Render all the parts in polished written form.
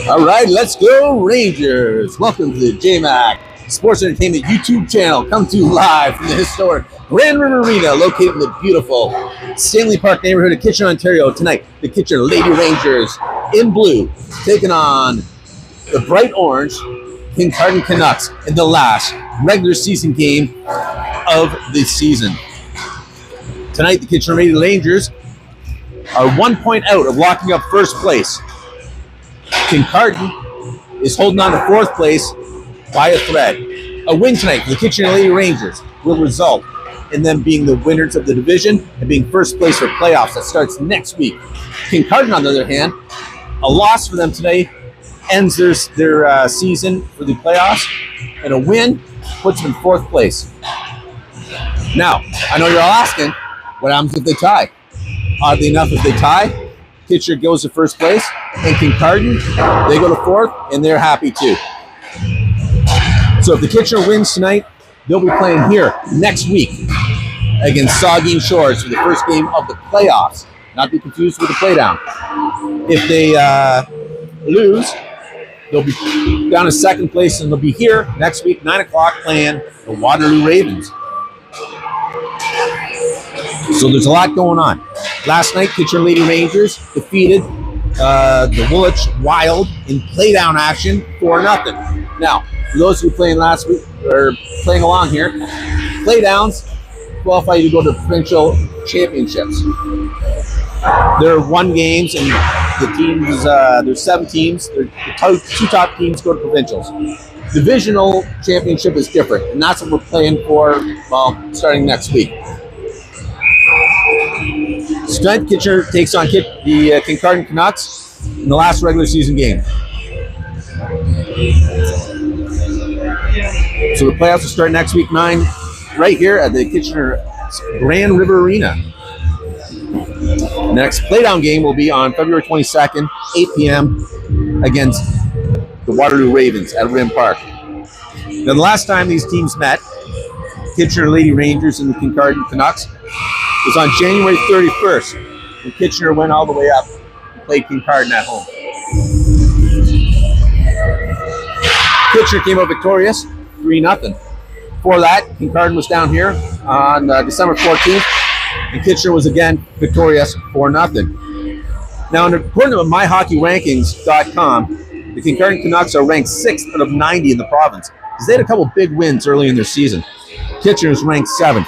All right, let's go Rangers. Welcome to the JMac Sports Entertainment YouTube channel. Come to you live from the historic Grand River Arena located in the beautiful Stanley Park neighborhood of Kitchener, Ontario. Tonight, the Kitchener Lady Rangers in blue taking on the bright orange Kincardine Kinucks in the last regular season game of the season. Tonight, the Kitchener Lady Rangers are 1 point out of locking up first place. Kincardine is holding on to fourth place by a thread. A win tonight for the Kitchener Lady Rangers will result in them being the winners of the division and being first place for playoffs that starts next week. Kincardine, on the other hand, a loss for them today ends their season for the playoffs, and a win puts them in fourth place. Now, I know you're all asking, what happens if they tie? Oddly enough, if they tie, Kitchener goes to first place, and Kincardine, they go to fourth, and they're happy too. So if the Kitchener wins tonight, they'll be playing here next week against Saugeen Shores for the first game of the playoffs. Not be confused with the playdown. If they lose, they'll be down to second place, and they'll be here next week, 9 o'clock, playing the Waterloo Ravens. So there's a lot going on. Last night, Kitchener Lady Rangers defeated the Woolwich Wild in playdown action 4-0. Now, for those who are playing last week or playing along here, playdowns qualify you to go to provincial championships. There are 1 games, and the teams. There's 7 teams. The 2 top teams go to provincials. Divisional championship is different, and that's what we're playing for. Well, starting next week. Tonight, Kitchener takes on the Kincardine Kinucks in the last regular season game. So the playoffs will start next week, 9, right here at the Kitchener Grand River Arena. The next playdown game will be on February 22nd, 8 p.m. against the Waterloo Ravens at Rim Park. Now, the last time these teams met, Kitchener Lady Rangers and the Kincardine Kinucks, was on January 31st, when Kitchener went all the way up and played Kincardine at home. Kitchener came out victorious, 3-0. Before that, Kincardine was down here on December 14th, and Kitchener was again victorious, 4-0. Now, according to MyHockeyRankings.com, the Kincardine Kinucks are ranked 6th out of 90 in the province, because they had a couple big wins early in their season. Kitchener is ranked 7th.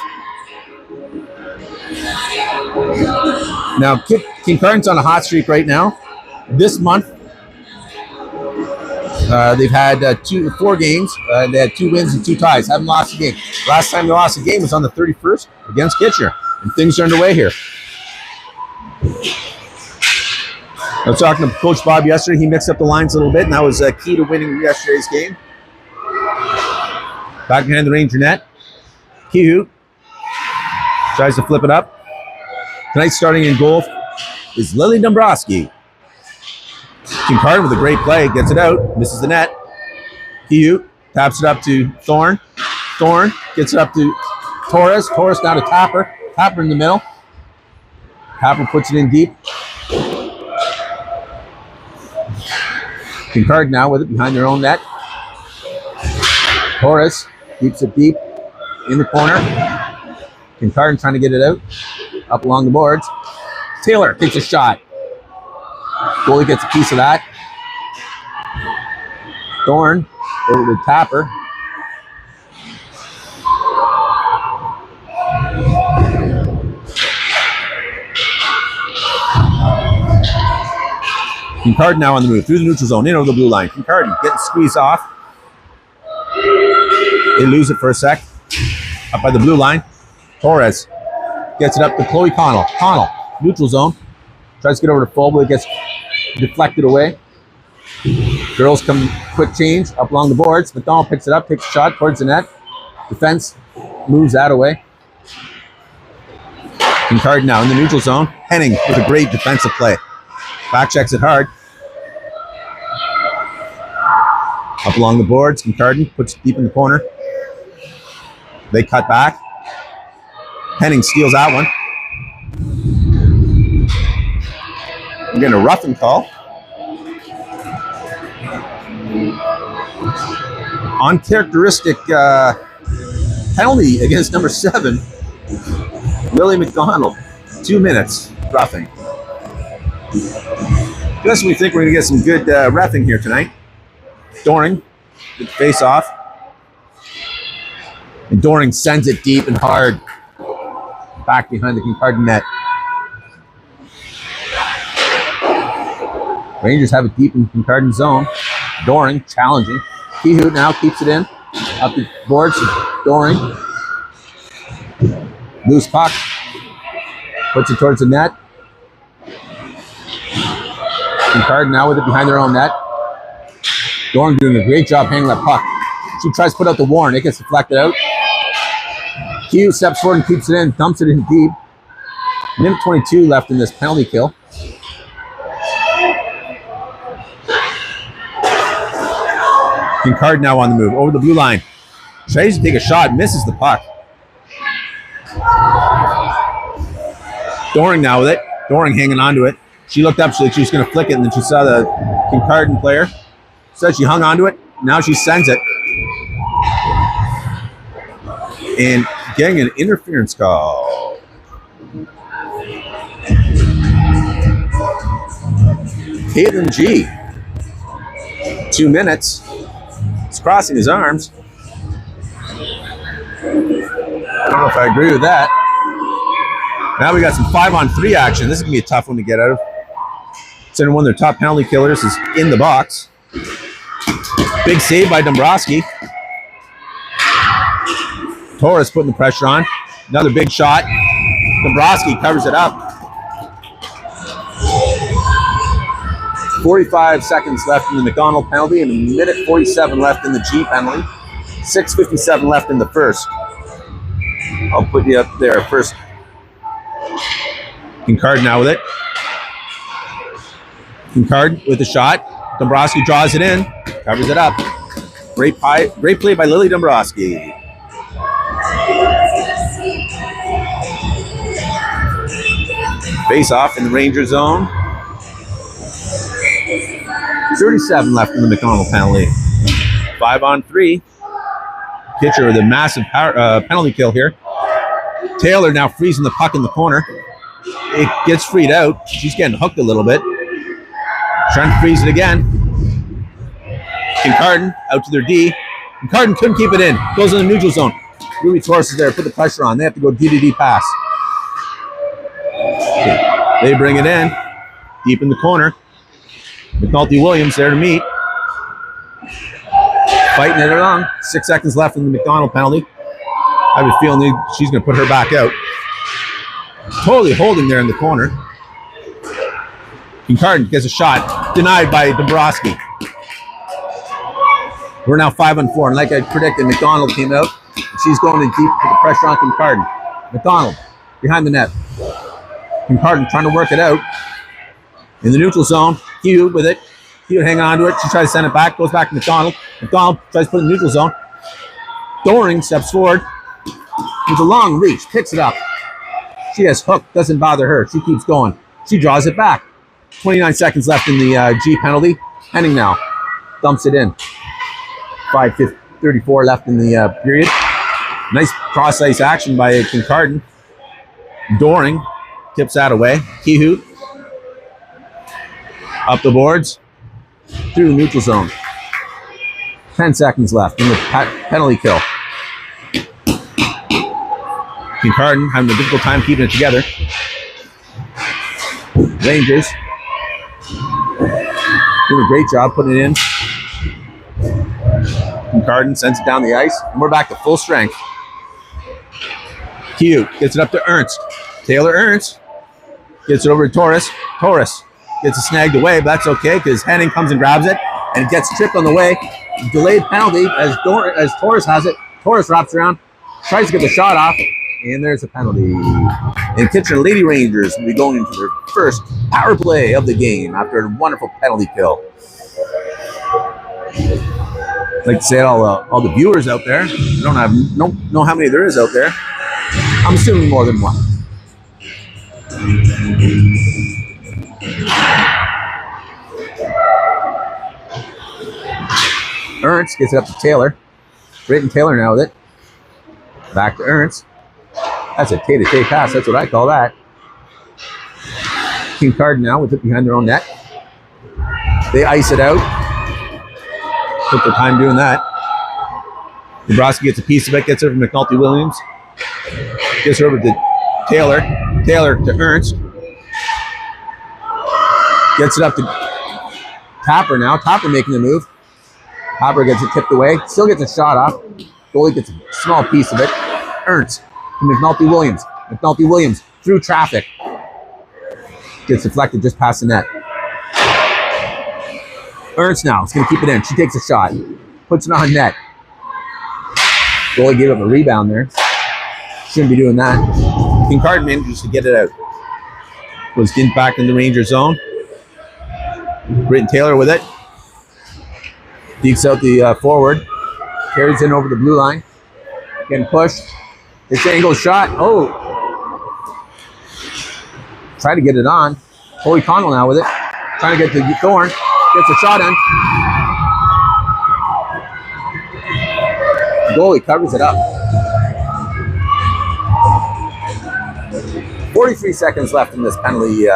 Now, Kincardine's on a hot streak right now. This month, they've had 4 games. They had 2 wins and 2 ties. Haven't lost a game. Last time they lost a game was on the 31st against Kitchener, and things are underway here. I was talking to Coach Bob yesterday. He mixed up the lines a little bit, and that was key to winning yesterday's game. Back behind the Ranger net. Kihu tries to flip it up. Tonight, starting in goal is Lily Dombrowski. Kincardine with a great play, gets it out, misses the net. Kihu taps it up to Thorne. Thorne gets it up to Torres. Torres down to Tapper. Tapper in the middle. Tapper puts it in deep. Kincardine now with it behind their own net. Torres keeps it deep in the corner. Kincardine trying to get it out. Up along the boards. Taylor takes a shot. Goalie gets a piece of that. Thorne over to Tapper. Kincardine now on the move through the neutral zone, in over the blue line. Kincardine getting squeezed off. They lose it for a sec. A up by the blue line. Torres gets it up to Chloe Connell. Connell, neutral zone. Tries to get over to full, but it gets deflected away. Girls come quick change up along the boards. McDonald picks it up, takes a shot towards the net. Defense moves that away. Kincardine now in the neutral zone. Henning with a great defensive play. Back checks it hard. Up along the boards, Kincardine puts it deep in the corner. They cut back. Henning steals that one. We're getting a roughing call. Uncharacteristic penalty against number 7, Lily McDonald. 2 minutes roughing. Just we think we're going to get some good reffing here tonight. Doring, good face off. And Doring sends it deep and hard back behind the Kincardine net. Rangers have it deep in Kincardine zone. Doring challenging. Kehoe now keeps it in. Up the boards. Doring. Loose puck. Puts it towards the net. Kincardine now with it behind their own net. Doring doing a great job handling that puck. She tries to put out the Warren. It gets deflected out. Kehoe steps forward and keeps it in. Dumps it in deep. Minute 22 left in this penalty kill. Kincardine now on the move, over the blue line. Tries to take a shot, misses the puck. Doring now with it. Doring hanging on to it. She looked up, she was going to flick it, and then she saw the Kincardine player. So she hung on to it. Now she sends it. And getting an interference call. Caitlin G. 2 minutes. He's crossing his arms. I don't know if I agree with that. Now we got some 5-on-3 action. This is going to be a tough one to get out of. Center one of their top penalty killers is in the box. Big save by Dombrowski. Torres putting the pressure on. Another big shot. Dombrowski covers it up. 45 seconds left in the McDonald penalty and a minute 47 left in the G penalty. 6:57 left in the first. I'll put you up there first. Kincardine now with it. Kincardine with the shot. Dombrowski draws it in. Covers it up. Great play by Lily Dombrowski. Face off in the Ranger zone. 37 left in the McDonald penalty. 5-on-3. Pitcher with a massive penalty kill here. Taylor now freezing the puck in the corner. It gets freed out. She's getting hooked a little bit. Trying to freeze it again. Kincardine out to their D. Kincardine couldn't keep it in. Goes in the neutral zone. Ruby Torres is there. Put the pressure on. They have to go D-to-D pass. They bring it in. Deep in the corner. McNulty Williams there to meet. Fighting it along. 6 seconds left in the McDonald penalty. I have a feeling she's going to put her back out. Totally holding there in the corner. Kincardine gets a shot. Denied by Dombrowski. We're now 5-on-4. And like I predicted, McDonald came out. She's going in deep, put the pressure on Kincardine. McDonald behind the net. Kincardine trying to work it out. In the neutral zone. Hugh with it. Hugh hang on to it. She tries to send it back. Goes back to McDonald. McDonald tries to put it in the neutral zone. Doring steps forward. With a long reach. Picks it up. She has hooked. Doesn't bother her. She keeps going. She draws it back. 29 seconds left in the G penalty. Henning now. Dumps it in. 5:34 left in the period. Nice cross-ice action by Kincardine. Doring tips that away. Kehoe. Up the boards. Through the neutral zone. 10 seconds left in the penalty kill. Kincardine having a difficult time keeping it together. Rangers doing a great job putting it in. Kincardine sends it down the ice, and we're back to full strength. Cute. Gets it up to Ernst. Taylor Ernst. Gets it over to Torres. Torres gets it snagged away, but that's okay because Henning comes and grabs it and it gets tripped on the way. Delayed penalty as Torres has it. Torres wraps around, tries to get the shot off, and there's a penalty. And Kitchener Lady Rangers will be going into their first power play of the game after a wonderful penalty kill. I'd like to say all the viewers out there. I don't know how many there is out there. I'm assuming more than one. Ernst gets it up to Taylor. Britton Taylor now with it. Back to Ernst. That's a Tay-to-Tay pass. That's what I call that. Kincardine now with it behind their own net. They ice it out. Took their time doing that. Dombrowski gets a piece of it. Gets it over to McNulty Williams. Gets it over to Taylor. Taylor to Ernst. Gets it up to Tapper now. Tapper making the move. Tapper gets it tipped away. Still gets a shot off. Goalie gets a small piece of it. Ernst to McNulty Williams. McNulty Williams through traffic. Gets deflected just past the net. Ernst now is going to keep it in. She takes a shot. Puts it on net. Goalie gave up a rebound there. Shouldn't be doing that. Kincardine manages to get it out. Was in back in the Ranger zone. Britton Taylor with it. Dekes out the forward. Carries in over the blue line. Getting pushed. It's angle shot. Oh. Try to get it on. Holy Connell now with it. Trying to get to Thorne. Gets a shot in. The goalie covers it up. 43 seconds left in this penalty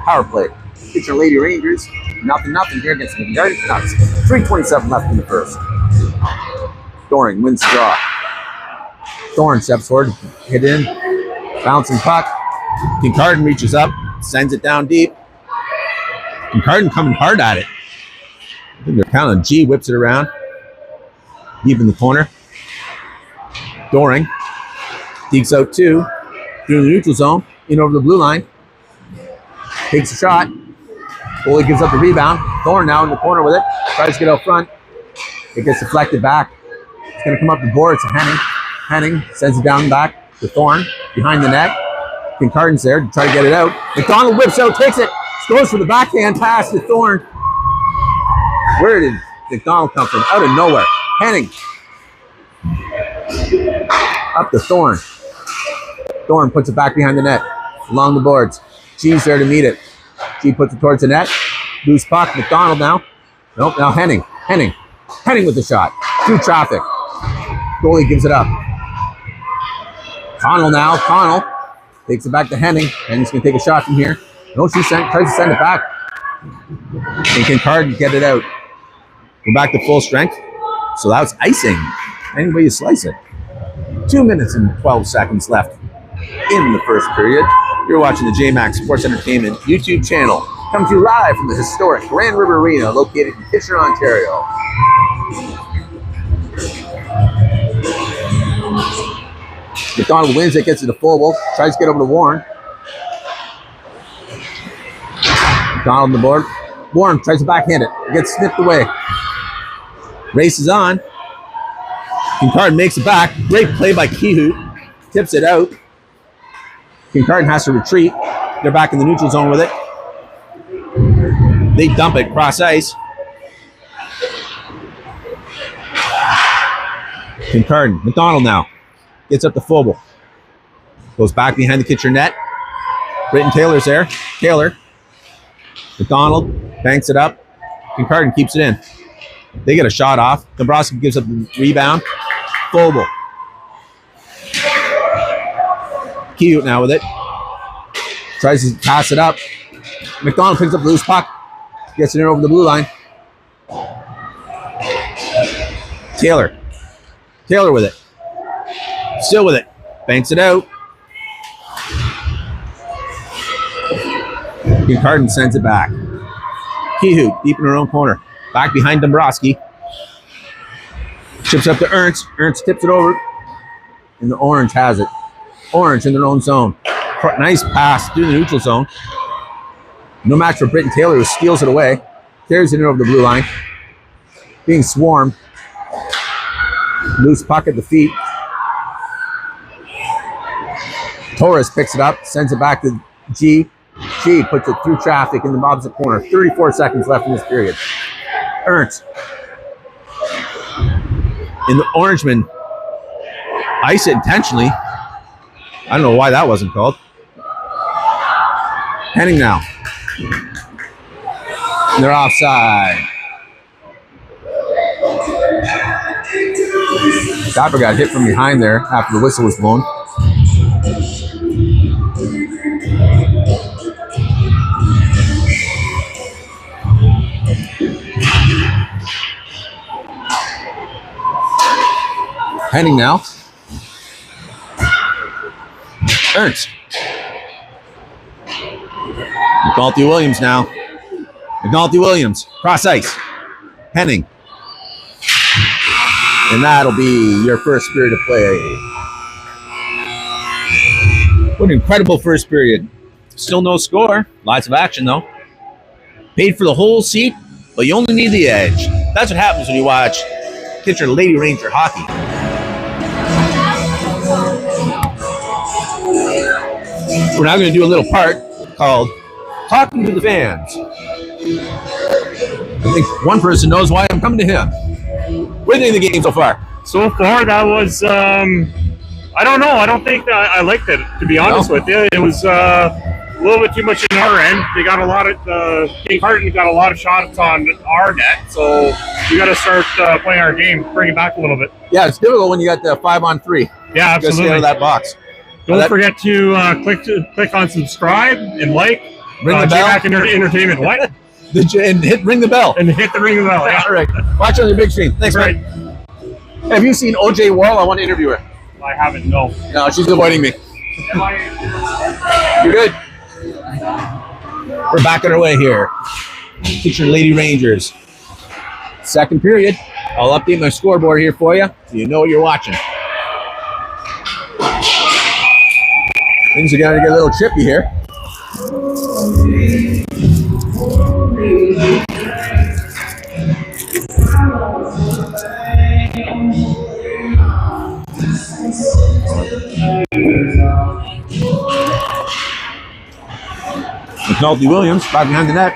power play. Kitchener Lady Rangers. Nothing here against the Kincardine Kinucks. 3:27 left in the first. Doring wins the draw. Thorne steps forward, hit in, bouncing puck. Kincardine reaches up, sends it down deep. Kincardine coming hard at it. I think they're counting. G whips it around. Deep in the corner. Doring. Dekes out two. Through the neutral zone. In over the blue line. Takes a shot. Goalie gives up the rebound. Thorne now in the corner with it. Tries to get out front. It gets deflected back. It's going to come up the board. It's a Henning. Henning sends it down back to Thorne. Behind the net. Kincardine's there to try to get it out. McDonald whips out, takes it. Goes for the backhand pass to Thorne. Where did McDonald come from? Out of nowhere. Henning. Up to Thorne. Thorne puts it back behind the net. Along the boards. G's there to meet it. G puts it towards the net. Loose puck. McDonald now. Nope, now Henning. Henning with the shot. Through traffic. Goalie gives it up. Connell now. Connell takes it back to Henning. Henning's going to take a shot from here. No, she tries to send it back. And Kincardine get it out. Go back to full strength. So that was icing. Any way you slice it. 2 minutes and 12 seconds left in the first period. You're watching the JMax Sports Entertainment YouTube channel. Coming to you live from the historic Grand River Arena located in Kitchener, Ontario. McDonald wins it, gets it to Foble. Tries to get over to Warren. McDonald on the board. Warren tries to backhand it. Gets snipped away. Races on. Kincardine makes it back. Great play by Kihoot. Tips it out. Kincardine has to retreat. They're back in the neutral zone with it. They dump it cross ice. Kincardine. McDonald now. Gets up to Foble. Goes back behind the Kitchener net. Britton Taylor's there. Taylor. McDonald banks it up. Kincardine keeps it in. They get a shot off. Dombrowski gives up the rebound. Foble. Kihoot now with it. Tries to pass it up. McDonald picks up the loose puck. Gets it in over the blue line. Taylor. Taylor with it. Still with it. Banks it out. Kincardine sends it back. Kihoot deep in her own corner. Back behind Dombrowski. Chips up to Ernst. Ernst tips it over. And the Orange has it. Orange in their own zone. Nice pass through the neutral zone. No match for Britton Taylor, who steals it away. Carries it in over the blue line. Being swarmed. Loose puck at the feet. Torres picks it up, sends it back to G. G puts it through traffic in the opposite corner. 34 seconds left in this period. Ernst. In the Orangeman. Ice it intentionally. I don't know why that wasn't called. Henning now. They're offside. Stopper got hit from behind there after the whistle was blown. Henning now. Ernst. McNulty Williams now. McNulty Williams. Cross ice. Henning. And that'll be your first period of play. What an incredible first period. Still no score. Lots of action though. Paid for the whole seat, but you only need the edge. That's what happens when you watch Kitchener Lady Ranger hockey. We're now going to do a little part called Talking to the Fans. I think one person knows why I'm coming to him. What do you think of the game so far? So far, that was, I don't know. I don't think that I liked it, to be honest with you. It was a little bit too much in our end. They got a lot of, Kincardine got a lot of shots on our net, so we got to start playing our game, bring it back a little bit. Yeah, it's difficult when you got the 5-on-3. Yeah, absolutely. Just get out of that box. Don't forget to click on subscribe and like. Ring the bell. JMAC Entertainment. What? And ring the bell. And hit the ring the bell. Yeah. All right. Watch on your big screen. Thanks, right. man. Have you seen OJ Wall? I want to interview her. I haven't, no. No, she's avoiding me. You're good. We're back on our way here. Kitchener Lady Rangers. Second period. I'll update my scoreboard here for you so you know what you're watching. Things are going to get a little trippy here. McNulty Williams back behind the net.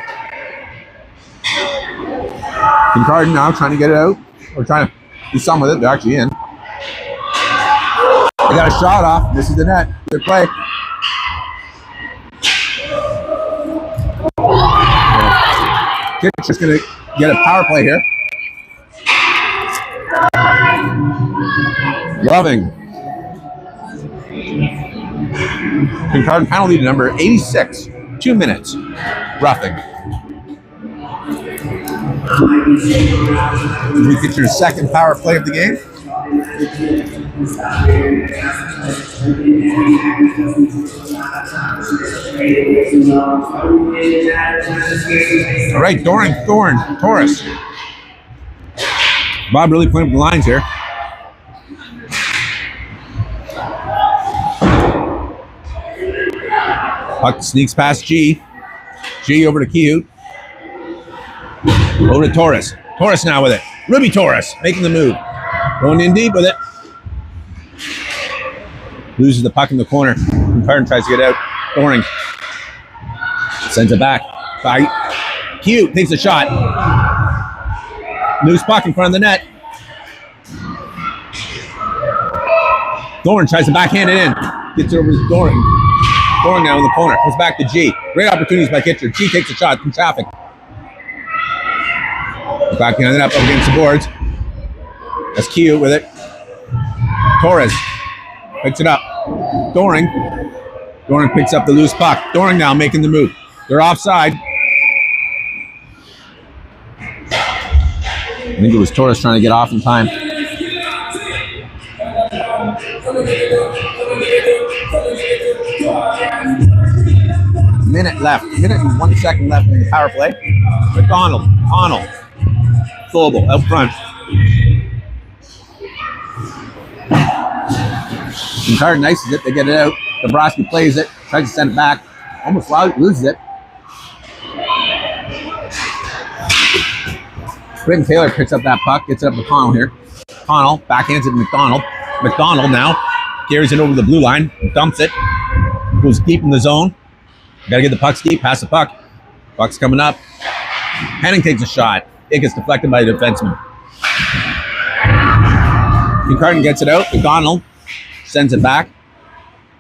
Kincardine now trying to get it out. Or trying to do something with it. They're actually in. They got a shot off. This is the net. Good play. Kitchener's going to get a power play here. Loving. Kincardine penalty to number 86. 2 minutes. Roughing. We get your second power play of the game. All right, Torres. Bob really playing up the lines here. Puck sneaks past G. G over to Kiut. Over to Torres. Torres now with it. Ruby Torres making the move. Going in deep with it. Loses the puck in the corner. Kincardine tries to get out. Thorning. Sends it back. By Kiut takes a shot. Loose puck in front of the net. Thorne tries to backhand it in. Gets it over to Thorne. Thorne now in the corner. Comes back to G. Great opportunities by Kitchener. G takes a shot from traffic. Backhand it up against the boards. That's Kiut with it. Torres picks it up. Doring picks up the loose puck. Doring now making the move. They're offside. I think it was Torres trying to get off in time. Minute and 1 second left in the power play. McDonald, Connell, Thobel out front. Kincardine ices it. They get it out. Dombrowski plays it. Tries to send it back. Almost loses it. Britton Taylor picks up that puck. Gets it up to Connell here. Connell backhands it to McDonald. McDonald now carries it over the blue line. Dumps it. Goes deep in the zone. Gotta get the pucks deep. Pass the puck. Puck's coming up. Henning takes a shot. It gets deflected by the defenseman. Kincardine gets it out. McDonald sends it back.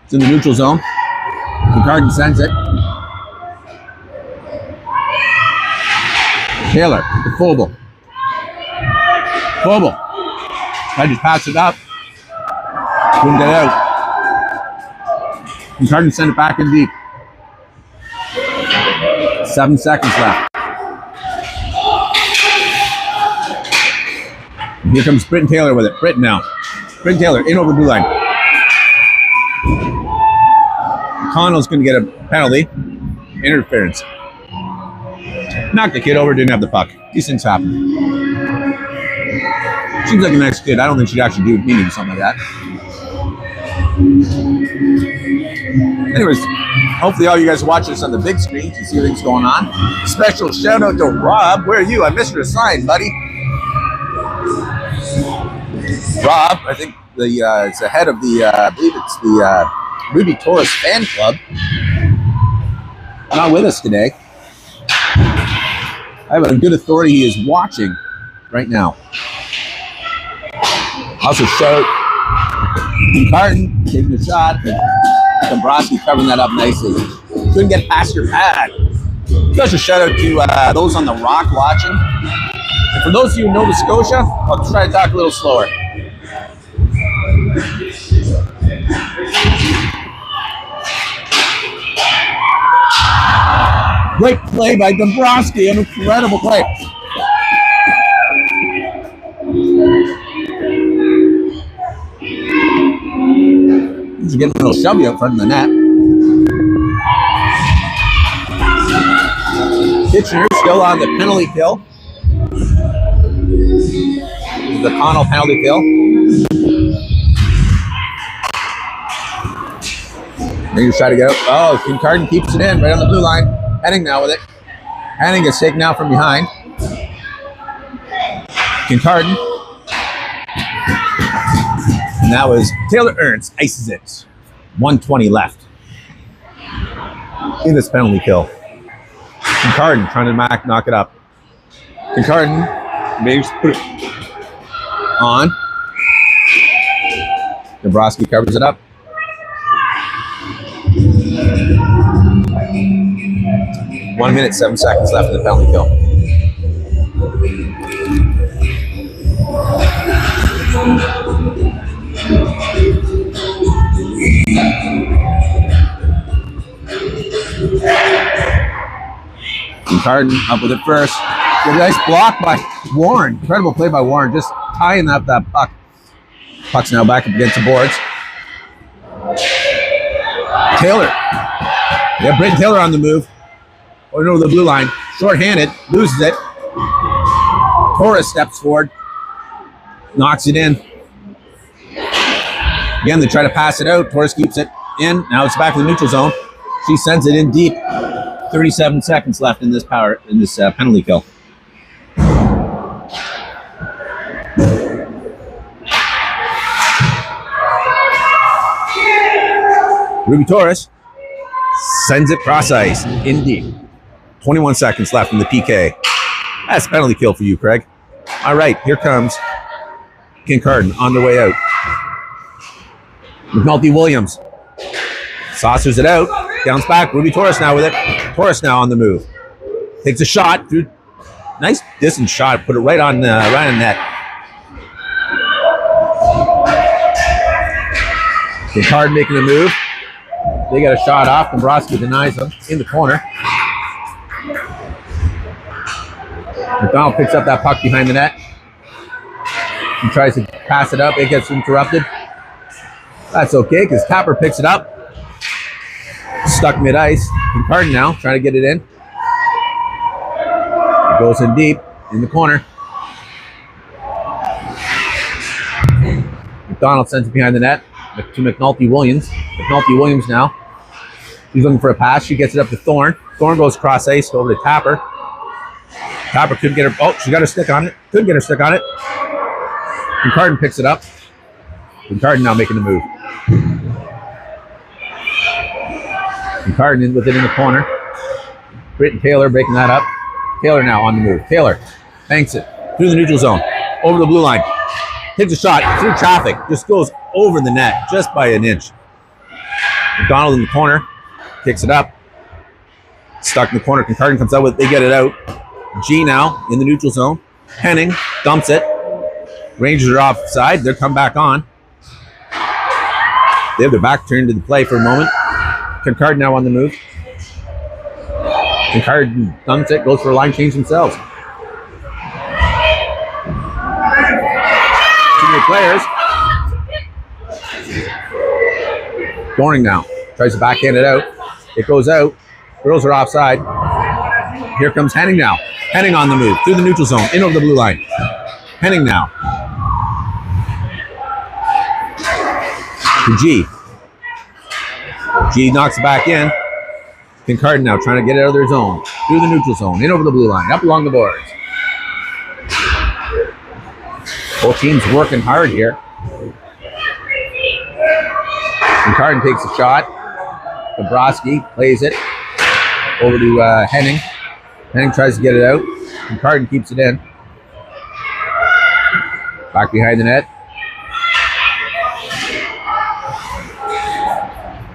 It's in the neutral zone. Kincardine sends it. Taylor to Phobel. Phobel. I just pass it up. Couldn't get out. Kincardine send it back in deep. 7 seconds left. Here comes Britton Taylor with it. Britton now. Britton Taylor in over the blue line. Connell's going to get a penalty. Interference. Knocked the kid over, didn't have the puck. These things happen. Seems like a nice kid. I don't think she'd actually do meaning something like that. Anyways, hopefully all you guys are watching this on the big screen to see things going on. Special shout out to Rob. Where are you? I missed your sign, buddy. Rob, I think is the head of the, I believe it's the Ruby Taurus fan club. Not with us today. I have a good authority he is watching right now. Also shout Kincardine taking a shot. Dombrowski covering that up nicely. Couldn't get past your pad. Special shout out to those on the rock watching. And for those of you in Nova Scotia, I'll try to talk a little slower. Great play by Dombrowski, an incredible play. He's getting a little shovey up front of the net. Kitchener still on the penalty kill. The Connell penalty kill. They just try to go. Oh, Kincardine keeps it in right on the blue line. Henning now with it. Henning gets taken out from behind. Kincardine. And that was Taylor Ernst ices it. 1:20 left in this penalty kill. Kincardine trying to knock it up. Kincardine maybe just put it on. Dombrowski covers it up. One minute, 7 seconds left in the penalty kill. Kincardine up with it first. Good nice block by Warren. Incredible play by Warren, just tying up that puck. Puck's now back up against the boards. Taylor. Yeah, Britton Taylor on the move. Over the blue line. Short-handed. Loses it. Torres steps forward. Knocks it in. Again, they try to pass it out. Torres keeps it in. Now it's back to the neutral zone. She sends it in deep. 37 seconds left in this penalty kill. Ruby Torres sends it cross ice in deep. 21 seconds left in the PK. That's a penalty kill for you, Craig. All right, here comes Kincardine on the way out. McNulty Williams saucers it out. Downs back. Ruby Torres now with it. Torres now on the move. Takes a shot through. Nice distance shot. Put it right on net. Kincardine making a move. They got a shot off. Dombrowski denies them in the corner. McDonald picks up that puck behind the net. He tries to pass it up. It gets interrupted. That's okay because Tapper picks it up. Stuck mid-ice. Kincardine now trying to get it in. It goes in deep in the corner. McDonald sends it behind the net. to McNulty Williams. McNulty Williams now. She's looking for a pass. She gets it up to Thorne. Thorne goes cross ice over to Tapper. Tapper couldn't get her. Oh, she got her stick on it. Couldn't get her stick on it. Kincardine picks it up. Kincardine now making the move. Kincardine in with it in the corner. Britton Taylor breaking that up. Taylor now on the move. Taylor banks it through the neutral zone, over the blue line. Takes a shot through traffic. Just goes over the net just by an inch. McDonald in the corner. Kicks it up. Stuck in the corner. Kincardine comes out with it. They get it out. G now in the neutral zone. Henning dumps it. Rangers are offside. They'll come back on. They have their back turned to the play for a moment. Kincardine now on the move. Kincardine dumps it. Goes for a line change themselves. Two players. Doring now. Tries to backhand it out. It goes out. Girls are offside. Here comes Henning now. Henning on the move. Through the neutral zone. In over the blue line. Henning now. To G. G knocks it back in. Kincardine now trying to get it out of their zone. Through the neutral zone. In over the blue line. Up along the boards. Both teams working hard here. Kincardine takes a shot. Dabrowski plays it over to Henning. Henning tries to get it out. Kincardine keeps it in. Back behind the net.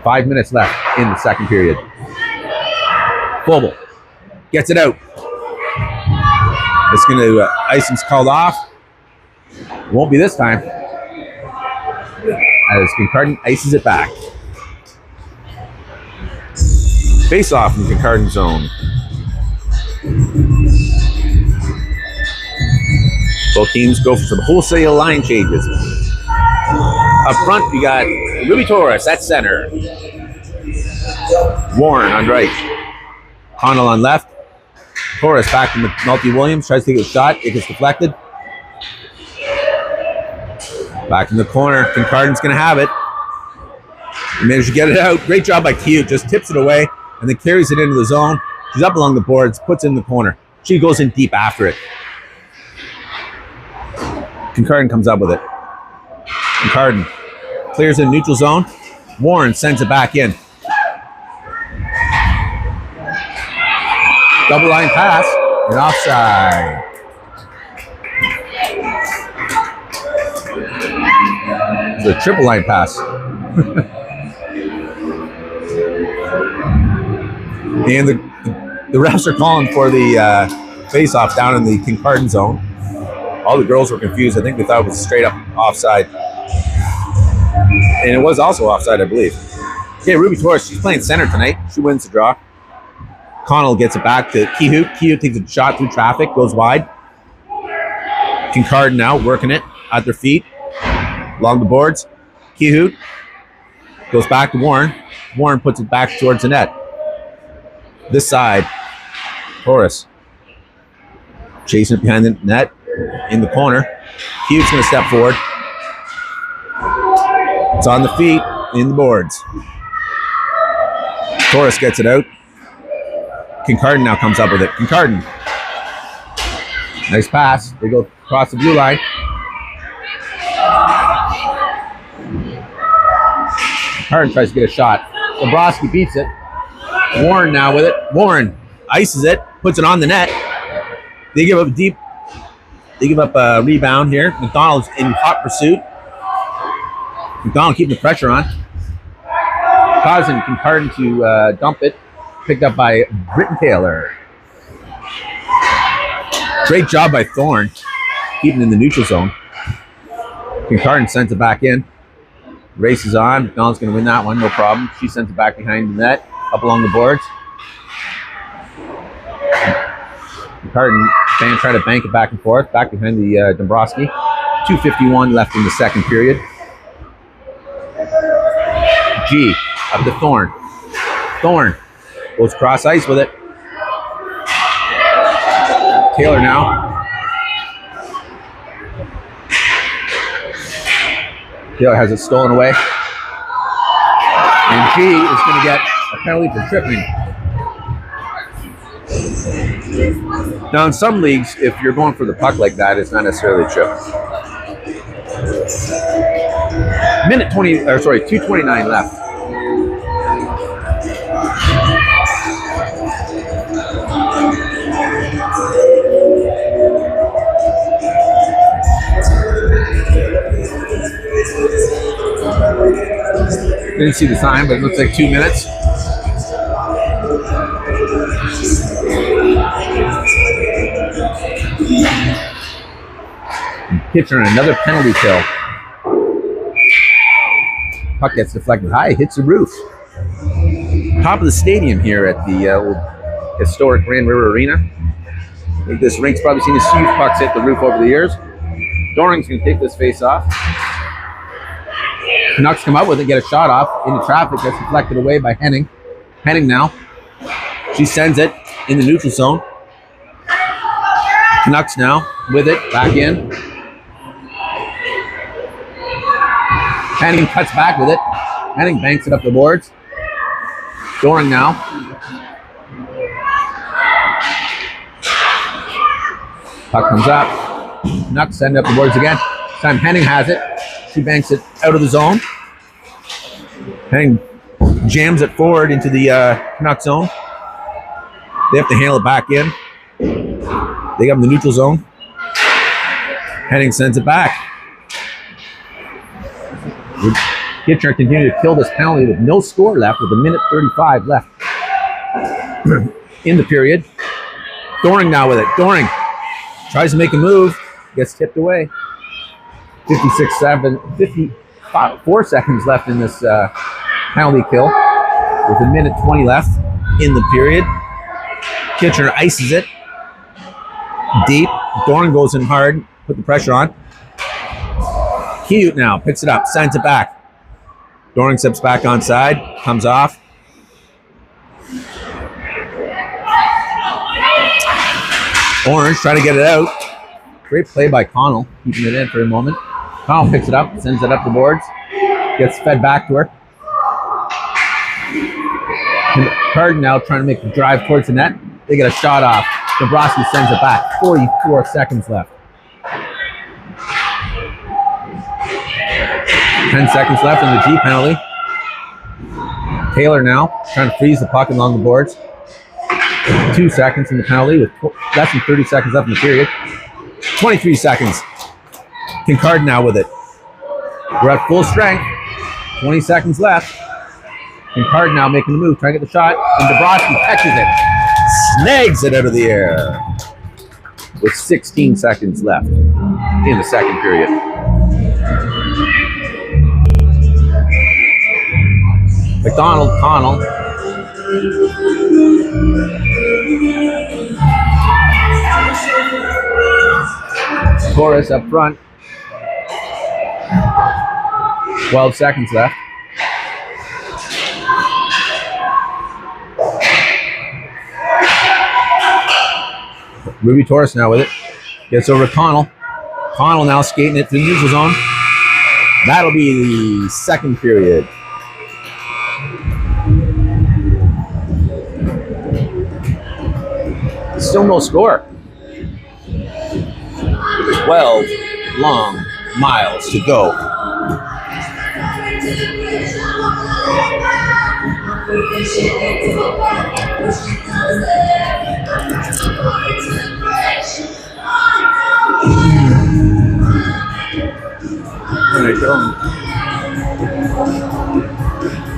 5 minutes left in the second period. Vogel gets it out. It's going to, icing's called off. Won't be this time. As Kincardine ices it back. Face off in the Kincardine zone. Both teams go for some wholesale line changes. Up front, we got Ruby Torres at center. Warren on right. Connell on left. Torres back to McNulty Williams. Tries to take a shot. It gets deflected. Back in the corner. Kincardine's going to have it. He managed to get it out. Great job by Q. Just tips it away and then carries it into the zone. She's up along the boards. Puts it in the corner. She goes in deep after it. Kincardine comes up with it. Kincardine clears in neutral zone. Warren sends it back in. Double line pass and offside. It's a triple line pass. And the refs are calling for the face-off down in the Kincardine zone. All the girls were confused. I think they thought it was straight up offside. And it was also offside, I believe. Okay, Ruby Torres, she's playing center tonight. She wins the draw. Connell gets it back to Kehoot. Kehoot takes a shot through traffic, goes wide. Kincardine now working it at their feet. Along the boards. Kehoot goes back to Warren. Warren puts it back towards the net. This side, Torres chasing it behind the net in the corner. Kehoot's going to step forward. It's on the feet, in the boards. Torres gets it out. Kincardine now comes up with it. Kincardine. Nice pass. They go across the blue line. Kincardine tries to get a shot. Dabrowski beats it. Warren now with it. Warren ices it, puts it on the net. They give up deep. They give up a rebound here. McDonald's in hot pursuit. McDonald keeping the pressure on. Causing Kincardine to dump it. Picked up by Britton Taylor. Great job by Thorne, keeping in the neutral zone. Kincardine sends it back in. Races on. McDonald's going to win that one, no problem. She sends it back behind the net, up along the boards. Kincardine trying to bank it back and forth, back behind the Dombrowski. 2:51 left in the second period. G up to Thorne. Thorne goes cross ice with it. Taylor now. Taylor has it stolen away. And G is going to get a penalty for tripping. Now, in some leagues, if you're going for the puck like that, it's not necessarily a trip. Minute 2:29 left. Didn't see the time, but it looks like 2 minutes. Pitcher on another penalty kill. Puck gets deflected high, hits the roof. Top of the stadium here at the old historic Grand River Arena. I think this rink's probably seen a few pucks hit the roof over the years. Doring's going to take this face off. Canucks come up with it, get a shot off into traffic. Gets deflected away by Henning. Henning now. She sends it in the neutral zone. Canucks now with it, back in. Henning cuts back with it. Henning banks it up the boards. Doring now. Puck comes up. Canucks send up the boards again. This time Henning has it. She banks it out of the zone. Henning jams it forward into the Canuck zone. They have to handle it back in. They got him in the neutral zone. Henning sends it back. Kitchener continued to kill this penalty with no score left, with 1:35 left in the period. Doring now with it. Doring tries to make a move, gets tipped away. 54 seconds left in this penalty kill, with 1:20 left in the period. Kitchener ices it deep. Doring goes in hard, put the pressure on. Kinucks now picks it up, sends it back. Doring steps back onside, comes off. Orange trying to get it out. Great play by Connell, keeping it in for a moment. Connell picks it up, sends it up the boards, gets fed back to her. Kincardine now trying to make the drive towards the net. They get a shot off. Dabrowski sends it back. 44 seconds left. 10 seconds left in the G penalty. Taylor now trying to freeze the puck along the boards. 2 seconds in the penalty with less than 30 seconds left in the period. 23 seconds. Kincardine now with it. We're at full strength. 20 seconds left. Kincardine now making the move, trying to get the shot, and Dabrowski catches it. Snags it out of the air. With 16 seconds left in the second period. McDonald, Connell. Torres up front. 12 seconds left. Ruby Torres now with it. Gets over to Connell. Connell now skating it to the neutral zone. That'll be the second period. Still no score. 12 long miles to go.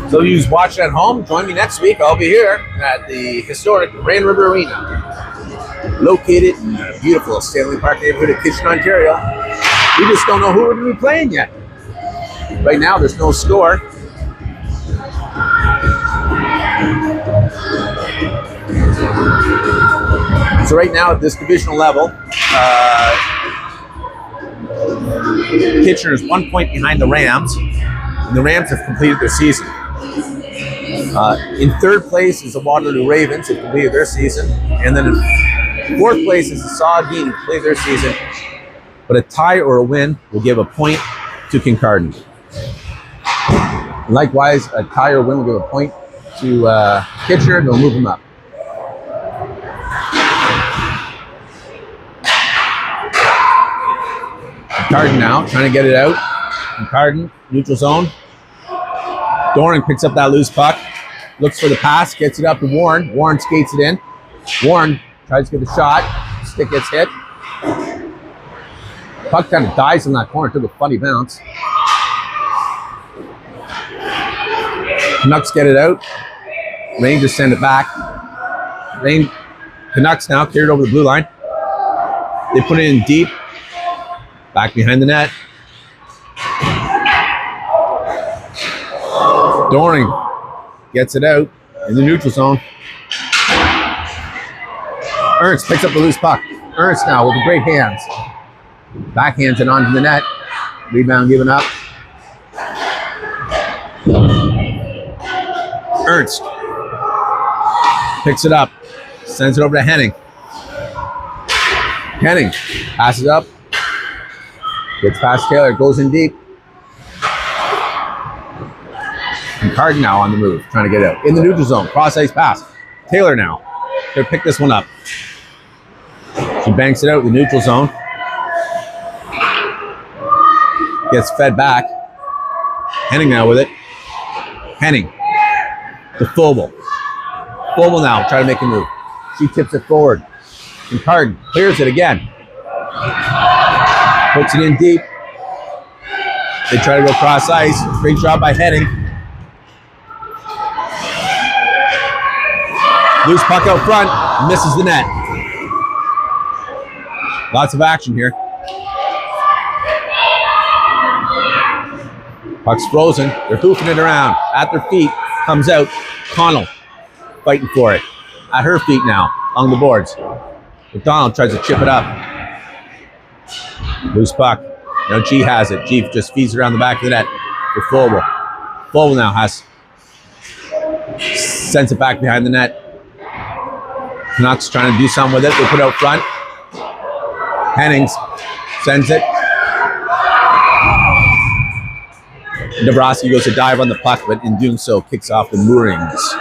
So you watching at home, join me next week. I'll be here at the historic Grand River Arena, located in the beautiful Stanley Park neighborhood of Kitchener, Ontario. We just don't know who we're going to be playing yet. Right now, there's no score. So right now at this divisional level, Kitchener is 1 point behind the Rams, and the Rams have completed their season. In third place is the Waterloo Ravens, who completed their season, and then in fourth place is the Saugeen, who completed their season. But a tie or a win will give a point to Kincardine. Likewise, a tie or win will give a point to Kitchener, and they'll move him up. Kincardine now, trying to get it out. Kincardine, neutral zone. Doring picks up that loose puck. Looks for the pass, gets it up to Warren. Warren skates it in. Warren tries to get the shot. Stick gets hit. Puck kind of dies in that corner, took a funny bounce. Canucks get it out. Rangers send it back. Canucks now carried over the blue line. They put it in deep. Back behind the net. Doring gets it out in the neutral zone. Ernst picks up the loose puck. Ernst now with the great hands. Backhands it onto the net. Rebound given up. Ernst picks it up. Sends it over to Henning. Henning passes up. Gets past Taylor. Goes in deep. Kincardine now on the move. Trying to get out. In the neutral zone. Cross ice pass. Taylor now. They'll pick this one up. She banks it out in the neutral zone. Gets fed back. Henning now with it. Henning to Phobel. Phobel now trying to make a move. She tips it forward. Kincardine clears it again. Puts it in deep. They try to go cross ice. Great job by Henning. Loose puck out front. Misses the net. Lots of action here. Puck's frozen. They're hoofing it around. At their feet. Comes out. Connell fighting for it. At her feet now. On the boards. McDonald tries to chip it up. Loose puck. Now G has it. G just feeds around the back of the net for Phobel. Phobel now sends it back behind the net. Canucks trying to do something with it. They put it out front. Hennings sends it. Dabrowski goes to dive on the puck, but in doing so, kicks off the moorings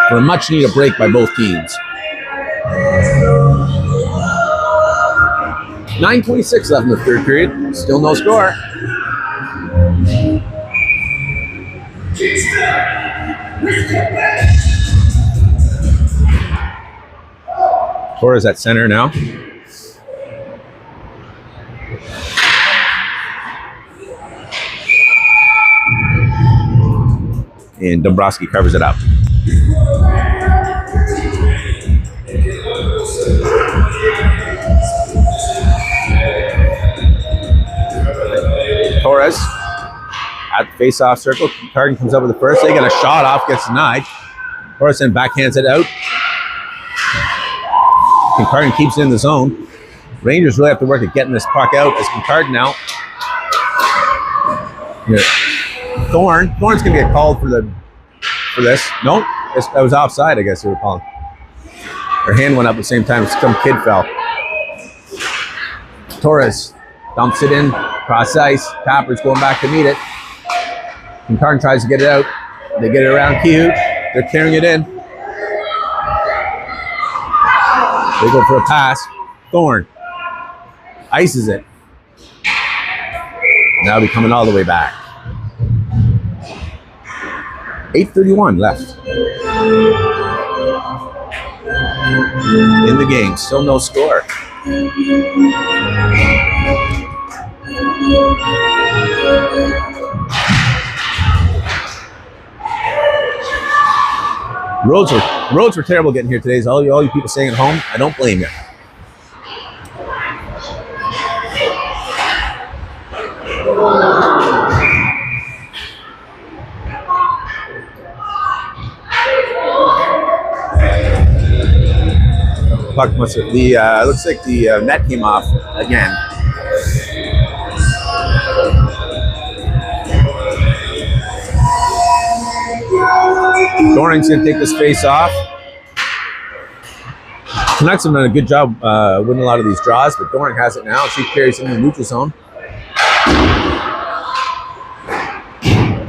for a much-needed break by both teams. 9:26 left in the third period. Still no score. Torres at center now. And Dombrowski covers it up. Torres at the face-off circle. Kincardine comes up with the first. They get a shot off, gets denied. Torres then backhands it out. Kincardine keeps it in the zone. Rangers really have to work at getting this puck out as Kincardine now. Thorne's going to get called for this. No, that was offside, I guess they were calling. Her hand went up at the same time. Some kid fell. Torres dumps it in, cross ice. Tapper's going back to meet it. Kincardine tries to get it out. They get it around Kihu. They're carrying it in. They go for a pass. Thorne ices it. Now they're coming all the way back. 8:31 left in the game. Still no score. Roads were terrible getting here today. All you people staying at home, I don't blame you. Puck must have, looks like the net came off again. Doring's going to take this face off. Canucks have done a good job winning a lot of these draws, but Doring has it now. She carries in the neutral zone.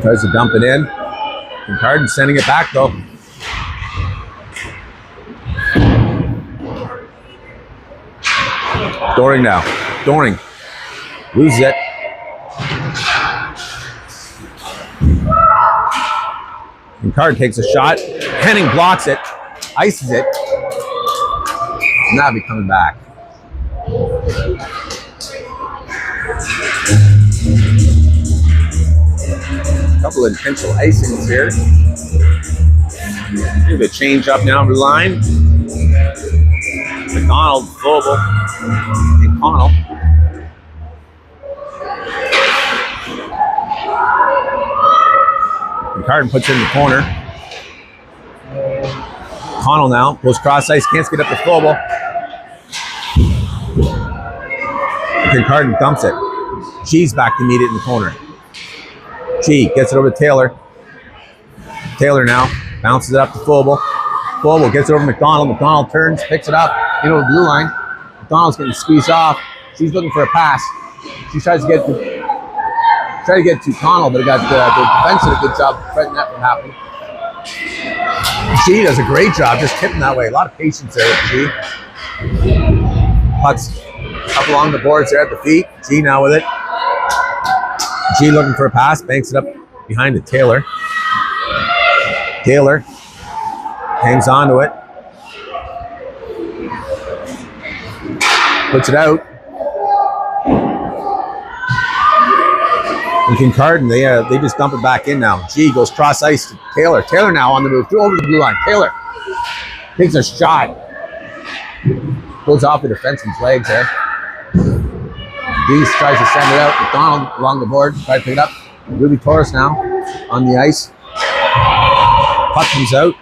Tries to dump it in. Kincardine sending it back though. Doring now. Doring. Loses it. Kincardine takes a shot. Henning blocks it. Ices it. Now be coming back. A couple of intentional icings here. Maybe a change up now to the line. McDonald, Vogel, and Connell. Kincardine puts it in the corner. Connell now goes cross ice, can't get up to Vogel. Kincardine dumps it. G's back to meet it in the corner. G gets it over to Taylor. Taylor now bounces it up to Vogel. Vogel gets it over to McDonald. McDonald turns, picks it up, into the blue line. McDonald's getting squeezed off. She's looking for a pass. She tries to get to Connell, but the defense did a good job preventing that from happening. G does a great job just tipping that way. A lot of patience there with G. Pucks up along the boards there at the feet. G now with it. G looking for a pass, banks it up behind to Taylor. Taylor hangs on to it. Puts it out. And Kincardine, they just dump it back in now. G goes cross ice to Taylor. Taylor now on the move, over the blue line. Taylor takes a shot. Goes off the defenseman's legs there. Deese tries to send it out. McDonald along the board, tries to pick it up. Ruby Torres now on the ice. Puck comes out.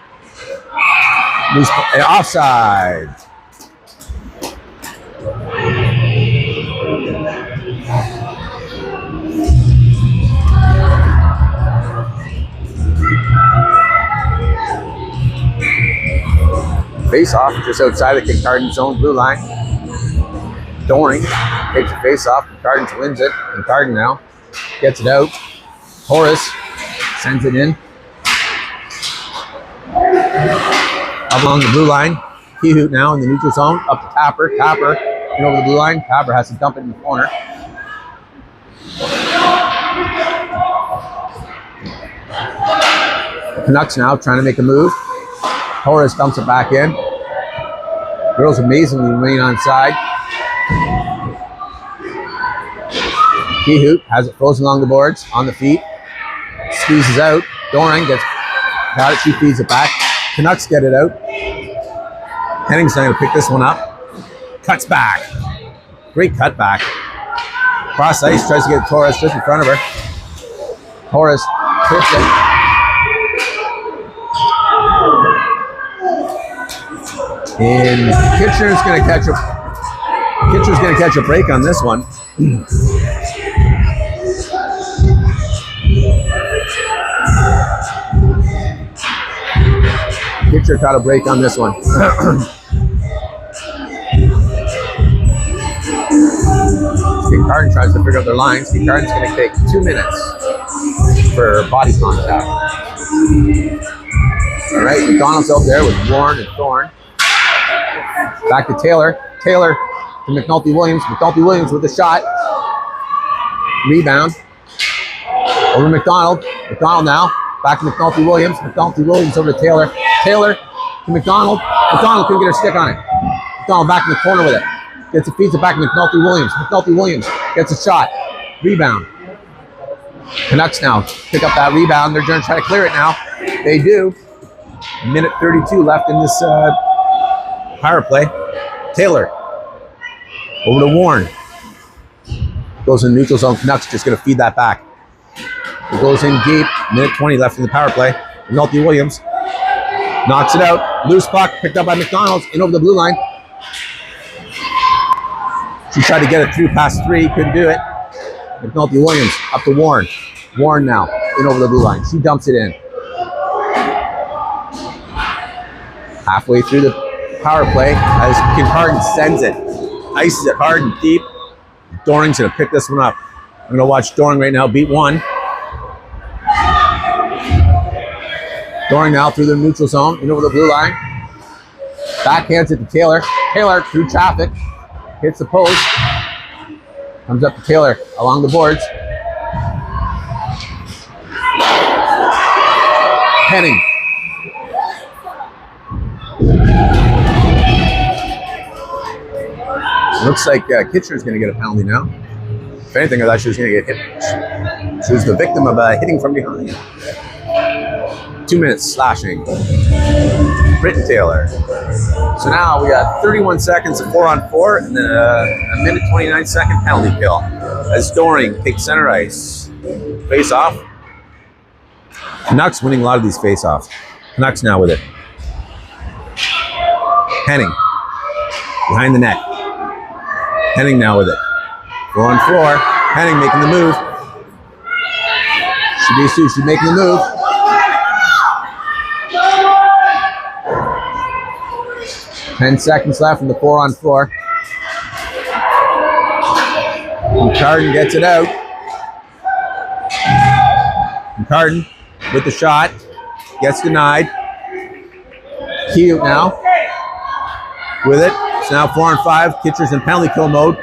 Offside. Face off just outside the Kincardine zone blue line. Doring takes the face off. Kincardine wins it. Kincardine now gets it out. Horace sends it in. Up along the blue line. Kehoot now in the neutral zone. Up to Tapper. Tapper in over the blue line. Tapper has to dump it in the corner. The Canucks now trying to make a move. Horace dumps it back in. Girls amazingly remain on side. Kehoot has it frozen along the boards, on the feet. Squeezes out. Doring got it. She feeds it back. Canucks get it out. Henning's going to pick this one up. Cuts back. Great cut back. Cross ice, tries to get Torres just in front of her. Torres trips it. And Kitchener's going to catch a break on this one. Kitchener got a break on this one. Kincardine tries to figure out their lines. Kincardine's going to take 2 minutes for body contact. All right, McDonald's out there with Warren and Thorne. Back to Taylor. Taylor to McNulty Williams. McNulty Williams with a shot. Rebound. Over McDonald. McDonald now. Back to McNulty Williams. McNulty Williams over to Taylor. Taylor to McDonald. McDonald couldn't get her stick on it. McDonald back in the corner with it. Gets it, feeds it back to McNulty Williams. McNulty Williams gets a shot. Rebound. Canucks now pick up that rebound. They're going to try to clear it now. They do. Minute 32 left in this power play. Taylor over to Warren. Goes in neutral zone. Canucks just going to feed that back. It goes in deep. Minute 20 left in the power play. McNulty Williams knocks it out. Loose puck picked up by McDonald's in over the blue line. She tried to get it through past 3. Couldn't do it. McNulty Williams up to Warren. Warren now in over the blue line. She dumps it in. Halfway through the power play as Kincardine sends it. Ices it hard and deep. Doring's going to pick this one up. I'm going to watch Doring right now beat one. Going now through the neutral zone, in over the blue line. Backhands it to Taylor. Taylor through traffic. Hits the post. Comes up to Taylor along the boards. Henning. Looks like Kitchener's going to get a penalty now. If anything, I thought she was going to get hit. She was the victim of hitting from behind. 2 minutes slashing. Britton Taylor. So now we got 31 seconds of 4-on-4 and then a minute 29-second penalty kill. As Doring takes center ice. Face off. Canucks winning a lot of these face-offs. Canucks now with it. Henning. Behind the net. Henning now with it. 4-on-4. Henning making the move. Shibisu should making the move. Ten seconds left from the 4-on-4. Kincardine gets it out. Kincardine with the shot. Gets denied. Cute now. With it. It's now 4-on-5. Kitcher's in penalty kill mode.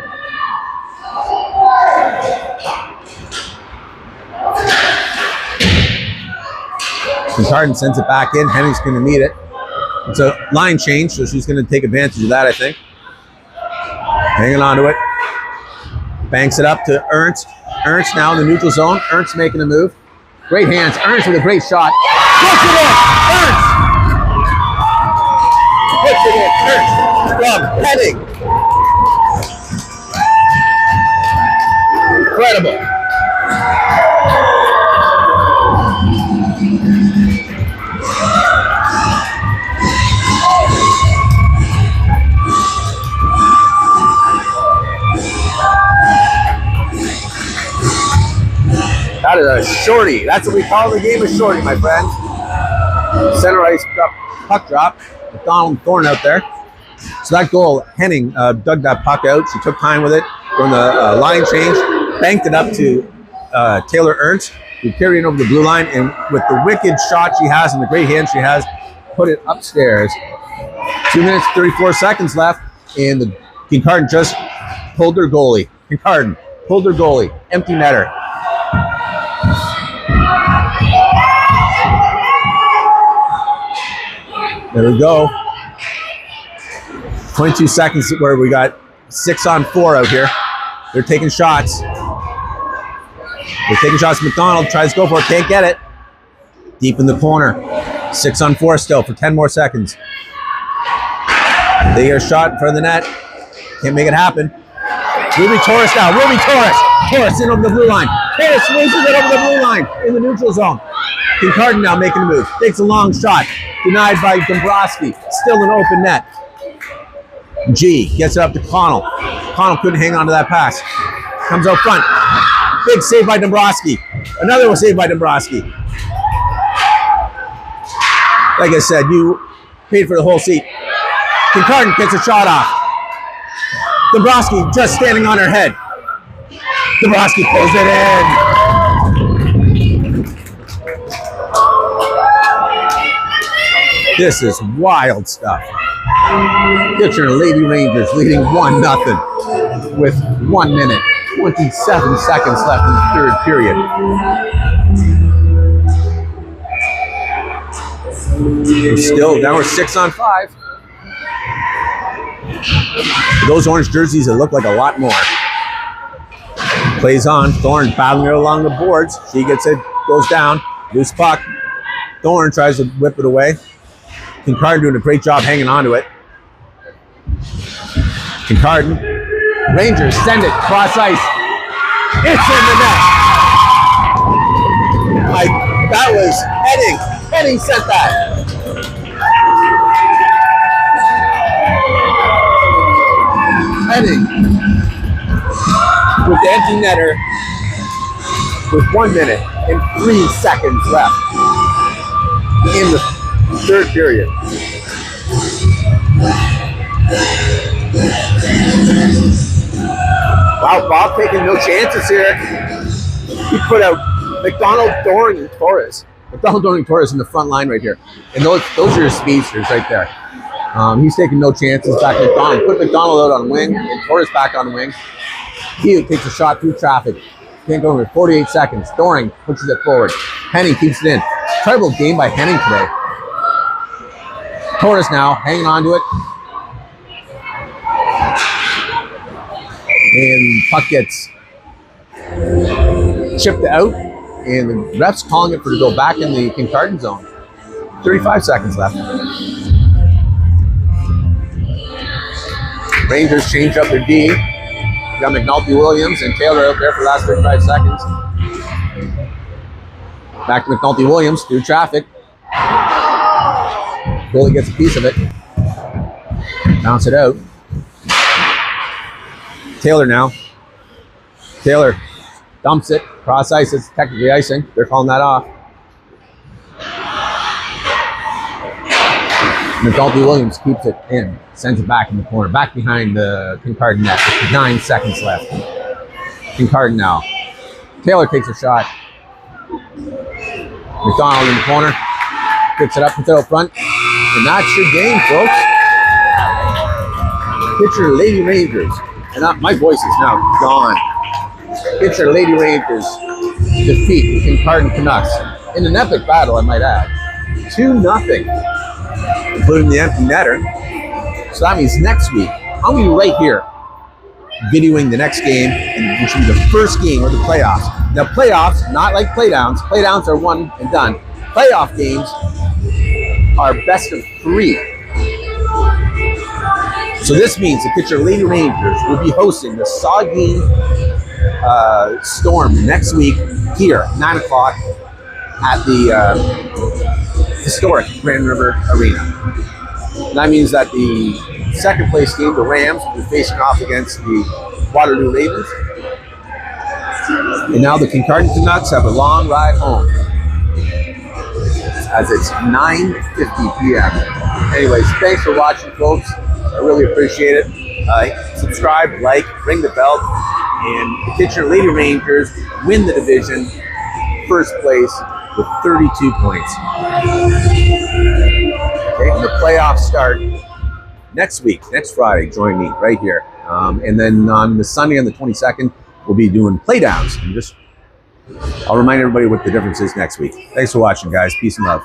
Kincardine sends it back in. Henning's going to need it. It's a line change, so she's going to take advantage of that, I think. Hanging on to it. Banks it up to Ernst. Ernst now in the neutral zone. Ernst making a move. Great hands. Ernst with a great shot. Puts it in. Ernst! Puts it in. Ernst from Henning. Incredible. That is a shorty. That's what we call the game, a shorty, my friend. Center ice puck drop. McDonald and Thorne out there. So that goal, Henning dug that puck out. She took time with it from the line change, banked it up to Taylor Ernst, who carried it over the blue line, and with the wicked shot she has and the great hand she has, put it upstairs. 2 minutes, 34 seconds left, and the Kincardine just pulled their goalie. Kincardine pulled their goalie. Empty netter. There we go. 22 seconds where we got 6-on-4 out here. They're taking shots. They're taking shots. McDonald tries to go for it. Can't get it. Deep in the corner. 6-on-4 still for 10 more seconds. They get a shot in front of the net. Can't make it happen. Ruby Torres now. Ruby Torres. Torres in over the blue line. Torres races it over the blue line in the neutral zone. Kincardine now making a move. Takes a long shot. Denied by Dombrowski. Still an open net. G gets it up to Connell. Connell couldn't hang on to that pass. Comes out front. Big save by Dombrowski. Another one saved by Dombrowski. Like I said, you paid for the whole seat. Kincardine gets a shot off. Dombrowski just standing on her head. Dombrowski pulls it in. This is wild stuff. Kitchener Lady Rangers leading 1-0 with 1 minute, 27 seconds left in the third period. We're still down, we're 6-on-5. Those orange jerseys, it look like a lot more. Plays on. Thorne battling her along the boards. She gets it, goes down. Loose puck. Thorne tries to whip it away. Kincardine doing a great job hanging on to it. Kincardine. Rangers send it cross ice. It's in the net. That was Henning. Henning sent that. Henning with the empty netter with 1 minute and 3 seconds left in the third period. Wow, Bob taking no chances here. He put out McDonald, Doring, and Torres. McDonald Torres in the front line right here. And those are your speedsters right there. He's taking no chances back at McDonald. Put McDonald out on wing and Torres back on wing. He takes a shot through traffic. Can't go over 48 seconds. Doring pushes it forward. Henning keeps it in. Terrible game by Henning today. Torres now hanging on to it. And puck gets chipped out. And the ref's calling it for to go back in the Kincardine zone. 35 seconds left. Rangers change up their D. We got McNulty Williams and Taylor out there for the last 35 seconds. Back to McNulty Williams through traffic. Goalie gets a piece of it. Bounce it out. Taylor now. Taylor dumps it. Cross ice. It's technically icing. They're calling that off. McNulty Williams keeps it in. Sends it back in the corner. Back behind the Kincardine net. 9 seconds left. Kincardine now. Taylor takes a shot. McDonald in the corner. Picks it up, puts it out front. And that's your game, folks. Pitcher Lady Rangers. And my voice is now gone. Pitcher Lady Rangers defeat the Kincardine Kinucks in an epic battle, I might add. 2-0, including the empty netter. So that means next week, I'll be right here videoing the next game, which will be the first game of the playoffs. Now, playoffs, not like playdowns. Playdowns are one and done. Playoff games are best of 3. So this means the Pitcher Lady Rangers will be hosting the Saugeen Storm next week here, 9 o'clock at the historic Grand River Arena. And that means that the second place game, the Rams, will be facing off against the Waterloo Ravens. And now the Kincardine Kinucks have a long ride home as it's 9:50 p.m. Anyways, thanks for watching, folks. I really appreciate it. Subscribe, like, ring the bell, and the Kitchener Lady Rangers win the division, first place with 32 points. Okay, and the playoffs start next week, next Friday. Join me right here. And then on the Sunday on the 22nd, we'll be doing playdowns. And I'll remind everybody what the difference is next week. Thanks for watching, guys. Peace and love.